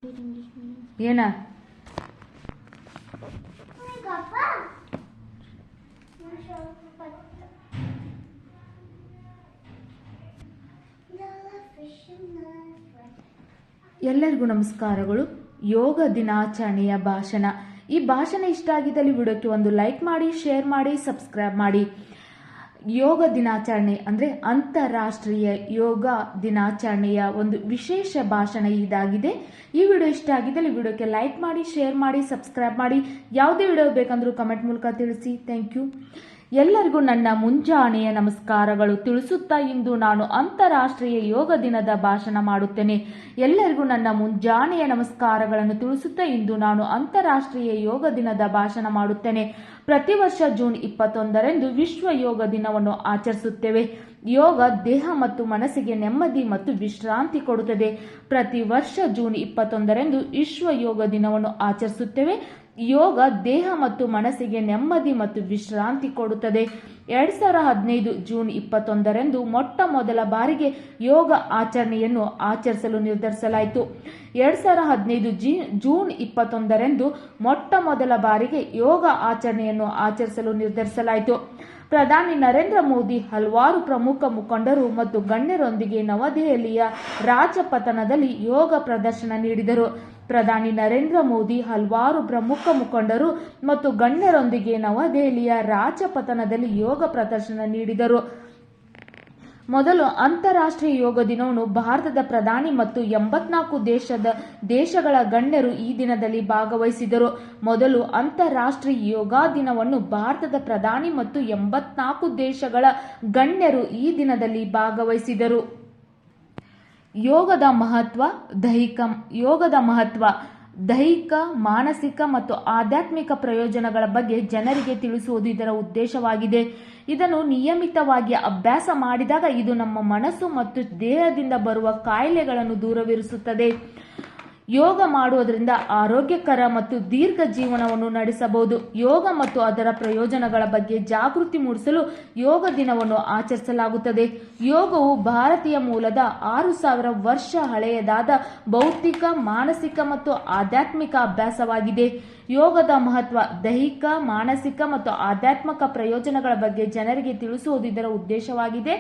ಏನ ಎಲ್ಲರಿಗೂ ನಮಸ್ಕಾರಗಳು. ಯೋಗ ದಿನಾಚರಣೆಯ ಭಾಷಣ. ಈ ಭಾಷಣ ಇಷ್ಟ ಆಗಿದ್ದಲ್ಲಿ ವಿಡಿಯೋಕ್ಕೆ ಒಂದು ಲೈಕ್ ಮಾಡಿ, ಶೇರ್ ಮಾಡಿ, ಸಬ್ಸ್ಕ್ರೈಬ್ ಮಾಡಿ. ಯೋಗ ದಿನಾಚರಣೆ ಅಂದರೆ ಅಂತಾರಾಷ್ಟ್ರೀಯ ಯೋಗ ದಿನಾಚರಣೆಯ ಒಂದು ವಿಶೇಷ ಭಾಷಣ ಇದಾಗಿದೆ. ಈ ವಿಡಿಯೋ ಇಷ್ಟ ಆಗಿದ್ದಲ್ಲಿ ವಿಡಿಯೋಕ್ಕೆ ಲೈಕ್ ಮಾಡಿ, ಶೇರ್ ಮಾಡಿ, ಸಬ್ಸ್ಕ್ರೈಬ್ ಮಾಡಿ. ಯಾವುದೇ ವಿಡಿಯೋ ಬೇಕಂದ್ರೂ ಕಮೆಂಟ್ ಮೂಲಕ ತಿಳಿಸಿ. Thank you. ಎಲ್ಲರಿಗೂ ನನ್ನ ಮುಂಜಾನೆಯ ನಮಸ್ಕಾರಗಳು ತಿಳಿಸುತ್ತಾ ಇಂದು ನಾನು ಅಂತಾರಾಷ್ಟ್ರೀಯ ಯೋಗ ದಿನದ ಭಾಷಣ ಮಾಡುತ್ತೇನೆ. ಎಲ್ಲರಿಗೂ ನನ್ನ ಮುಂಜಾನೆಯ ನಮಸ್ಕಾರಗಳನ್ನು ತಿಳಿಸುತ್ತಾ ಇಂದು ನಾನು ಅಂತಾರಾಷ್ಟ್ರೀಯ ಯೋಗ ದಿನದ ಭಾಷಣ ಮಾಡುತ್ತೇನೆ. ಪ್ರತಿ ವರ್ಷ ಜೂನ್ 21ರಂದು ವಿಶ್ವ ಯೋಗ ದಿನವನ್ನು ಆಚರಿಸುತ್ತೇವೆ. ಯೋಗ ದೇಹ ಮತ್ತು ಮನಸ್ಸಿಗೆ ನೆಮ್ಮದಿ ಮತ್ತು ವಿಶ್ರಾಂತಿ ಕೊಡುತ್ತದೆ. ಪ್ರತಿ ವರ್ಷ ಜೂನ್ 21ರಂದು ವಿಶ್ವ ಯೋಗ ದಿನವನ್ನು ಆಚರಿಸುತ್ತೇವೆ. ಯೋಗ ದೇಹ ಮತ್ತು ಮನಸ್ಸಿಗೆ ನೆಮ್ಮದಿ ಮತ್ತು ವಿಶ್ರಾಂತಿ ಕೊಡುತ್ತದೆ. 2015 ಜೂನ್ 21ರಂದು ಮೊಟ್ಟ ಮೊದಲ ಬಾರಿಗೆ ಯೋಗ ಆಚರಣೆಯನ್ನು ಆಚರಿಸಲು ನಿರ್ಧರಿಸಲಾಯಿತು. 2015 ಜೂನ್ 21ರಂದು ಮೊಟ್ಟ ಮೊದಲ ಬಾರಿಗೆ ಯೋಗ ಆಚರಣೆಯನ್ನು ಆಚರಿಸಲು ನಿರ್ಧರಿಸಲಾಯಿತು. ಪ್ರಧಾನಿ ನರೇಂದ್ರ ಮೋದಿ ಹಲವಾರು ಪ್ರಮುಖ ಮುಖಂಡರು ಮತ್ತು ಗಣ್ಯರೊಂದಿಗೆ ನವದೆಹಲಿಯ ರಾಜಪಥನದಲ್ಲಿ ಯೋಗ ಪ್ರದರ್ಶನ ನೀಡಿದರು. ಪ್ರಧಾನಿ ನರೇಂದ್ರ ಮೋದಿ ಹಲವಾರು ಪ್ರಮುಖ ಮುಖಂಡರು ಮತ್ತು ಗಣ್ಯರೊಂದಿಗೆ ನವದೆಹಲಿಯ ರಾಜಪಥನದಲ್ಲಿ ಯೋಗ ಪ್ರದರ್ಶನ ನೀಡಿದರು. ಮೊದಲು ಅಂತಾರಾಷ್ಟ್ರೀಯ ಯೋಗ ದಿನವನ್ನು ಭಾರತದ ಪ್ರಧಾನಿ ಮತ್ತು 84 ದೇಶಗಳ ಗಣ್ಯರು ಈ ದಿನದಲ್ಲಿ ಭಾಗವಹಿಸಿದರು. ಮೊದಲು ಅಂತಾರಾಷ್ಟ್ರೀಯ ಯೋಗ ದಿನವನ್ನು ಭಾರತದ ಪ್ರಧಾನಿ ಮತ್ತು 84 ದೇಶಗಳ ಗಣ್ಯರು ಈ ದಿನದಲ್ಲಿ ಭಾಗವಹಿಸಿದರು. ಯೋಗದ ಮಹತ್ವ ದೈಹಿಕ, ಮಾನಸಿಕ ಮತ್ತು ಆಧ್ಯಾತ್ಮಿಕ ಪ್ರಯೋಜನಗಳ ಬಗ್ಗೆ ಜನರಿಗೆ ತಿಳಿಸುವುದು ಇದರ ಉದ್ದೇಶವಾಗಿದೆ. ಇದನ್ನು ನಿಯಮಿತವಾಗಿ ಅಭ್ಯಾಸ ಮಾಡಿದಾಗ ಇದು ನಮ್ಮ ಮನಸ್ಸು ಮತ್ತು ದೇಹದಿಂದ ಬರುವ ಕಾಯಿಲೆಗಳನ್ನು ದೂರವಿರಿಸುತ್ತದೆ. ಯೋಗ ಮಾಡುವುದರಿಂದ ಆರೋಗ್ಯಕರ ಮತ್ತು ದೀರ್ಘ ಜೀವನವನ್ನು ನಡೆಸಬಹುದು. ಯೋಗ ಮತ್ತು ಅದರ ಪ್ರಯೋಜನಗಳ ಬಗ್ಗೆ ಜಾಗೃತಿ ಮೂಡಿಸಲು ಯೋಗ ದಿನವನ್ನು ಆಚರಿಸಲಾಗುತ್ತದೆ. ಯೋಗವು ಭಾರತೀಯ ಮೂಲದ 6000 ವರ್ಷ ಹಳೆಯದಾದ ಭೌತಿಕ, ಮಾನಸಿಕ ಮತ್ತು ಆಧ್ಯಾತ್ಮಿಕ ಅಭ್ಯಾಸವಾಗಿದೆ. ಯೋಗದ ಮಹತ್ವ ದೈಹಿಕ, ಮಾನಸಿಕ ಮತ್ತು ಆಧ್ಯಾತ್ಮಿಕ ಪ್ರಯೋಜನಗಳ ಬಗ್ಗೆ ಜನರಿಗೆ ತಿಳಿಸುವುದು ಇದರ ಉದ್ದೇಶವಾಗಿದೆ.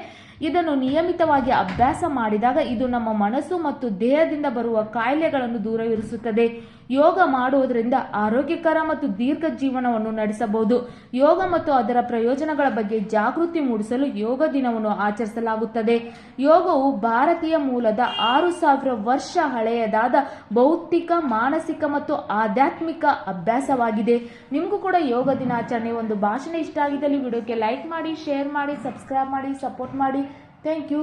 ಇದನ್ನು ನಿಯಮಿತವಾಗಿ ಅಭ್ಯಾಸ ಮಾಡಿದಾಗ ಇದು ನಮ್ಮ ಮನಸ್ಸು ಮತ್ತು ದೇಹದಿಂದ ಬರುವ ಕಾಯಿಲೆಗಳನ್ನು ದೂರವಿರಿಸುತ್ತದೆ. ಯೋಗ ಮಾಡುವುದರಿಂದ ಆರೋಗ್ಯಕರ ಮತ್ತು ದೀರ್ಘ ಜೀವನವನ್ನು ನಡೆಸಬಹುದು. ಯೋಗ ಮತ್ತು ಅದರ ಪ್ರಯೋಜನಗಳ ಬಗ್ಗೆ ಜಾಗೃತಿ ಮೂಡಿಸಲು ಯೋಗ ದಿನವನ್ನು ಆಚರಿಸಲಾಗುತ್ತದೆ. ಯೋಗವು ಭಾರತೀಯ ಮೂಲದ 6000 ವರ್ಷ ಹಳೆಯದಾದ ಭೌತಿಕ, ಮಾನಸಿಕ ಮತ್ತು ಆಧ್ಯಾತ್ಮಿಕ ಅಭ್ಯಾಸವಾಗಿದೆ. ನಿಮಗೂ ಕೂಡ ಯೋಗ ದಿನಾಚರಣೆ ಒಂದು ಭಾಷಣ ಇಷ್ಟ ಆಗಿದ್ದಲ್ಲಿ ವಿಡಿಯೋಕ್ಕೆ ಲೈಕ್ ಮಾಡಿ, ಶೇರ್ ಮಾಡಿ, ಸಬ್ಸ್ಕ್ರೈಬ್ ಮಾಡಿ, ಸಪೋರ್ಟ್ ಮಾಡಿ. Thank you.